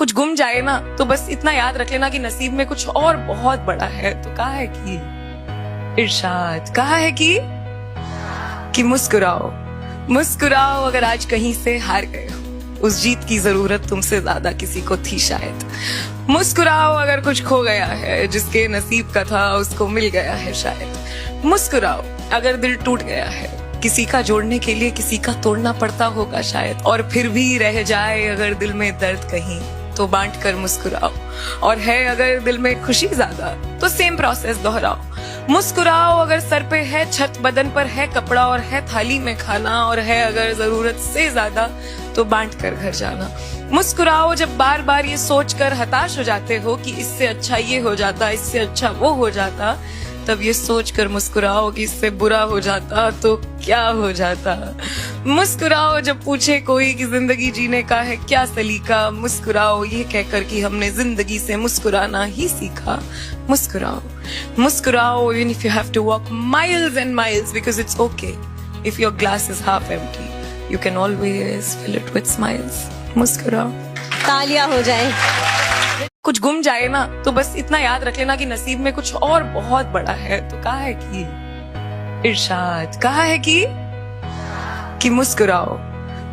कुछ गुम जाए ना तो बस इतना याद रख लेना कि नसीब में कुछ और बहुत बड़ा है। तो कहा है कि इरशाद कहा है कि मुस्कुराओ मुस्कुराओ अगर आज कहीं से हार गए हो, उस जीत की जरूरत तुमसे ज्यादा किसी को थी शायद। मुस्कुराओ अगर कुछ खो गया है, जिसके नसीब का था उसको मिल गया है शायद। मुस्कुराओ अगर दिल टूट गया है, किसी का जोड़ने के लिए किसी का तोड़ना पड़ता होगा शायद। और फिर भी रह जाए अगर दिल में दर्द कहीं, तो बांट कर मुस्कुराओ। और है अगर दिल में खुशी ज्यादा, तो सेम प्रोसेस दोहराओ। मुस्कुराओ अगर सर पे है छत, बदन पर है कपड़ा और है थाली में खाना, और है अगर जरूरत से ज्यादा, तो बांट कर घर जाना। मुस्कुराओ जब बार बार ये सोच कर हताश हो जाते हो कि इससे अच्छा ये हो जाता, इससे अच्छा वो हो जाता, तब ये सोच कर मुस्कुराओ कि इससे बुरा हो जाता तो क्या हो जाता। मुस्कुराओ जब पूछे कोई कि जिंदगी जीने का है क्या सलीका, मुस्कुराओ ये कहकर कि हमने जिंदगी से मुस्कुराना ही सीखा। मुस्कुराओ मुस्कुराओ even if you have to walk miles and miles, because it's okay if your glass is half empty, you can always fill it with smiles। मुस्कुराओ। तालियां हो जाए। कुछ गुम जाए ना तो बस इतना याद रख लेना कि नसीब में कुछ और बहुत बड़ा है। तो कहा है कि इरशाद कहा है कि मुस्कुराओ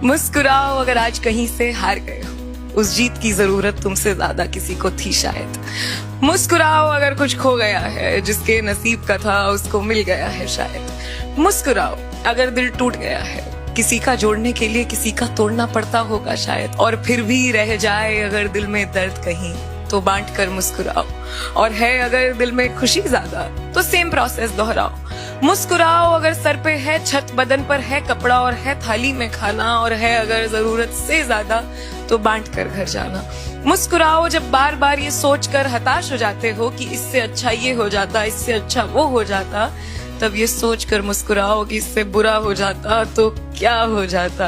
मुस्कुराओ अगर आज कहीं से हार गए हो, उस जीत की जरूरत तुमसे ज्यादा किसी को थी शायद। मुस्कुराओ अगर कुछ खो गया है, जिसके नसीब का था उसको मिल गया है शायद। मुस्कुराओ अगर दिल टूट गया है, किसी का जोड़ने के लिए किसी का तोड़ना पड़ता होगा शायद। और फिर भी रह जाए अगर दिल में दर्द कहीं, तो बांट कर मुस्कुराओ। और है अगर दिल में खुशी ज्यादा, तो सेम प्रोसेस दोहराओ। मुस्कुराओ अगर सर पे है छत, बदन पर है कपड़ा और है थाली में खाना, और है अगर जरूरत से ज्यादा, तो बांट कर घर जाना। मुस्कुराओ जब बार बार ये सोच कर हताश हो जाते हो कि इससे अच्छा ये हो जाता, इससे अच्छा वो हो जाता, तब ये सोच कर मुस्कुराओ कि इससे बुरा हो जाता तो क्या हो जाता।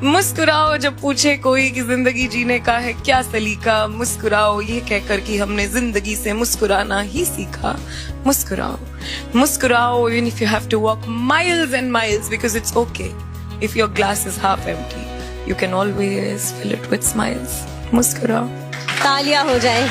मुस्कुराओ जब पूछे कोई कि जिंदगी जीने का है क्या सलीका, मुस्कुराओ ये कहकर कि हमने जिंदगी से मुस्कुराना ही सीखा। मुस्कुराओ मुस्कुराओ even if you have to walk miles and miles, because it's okay if your glass is half empty, you can always fill it with smiles। मुस्कुराओ। तालियां हो जाए।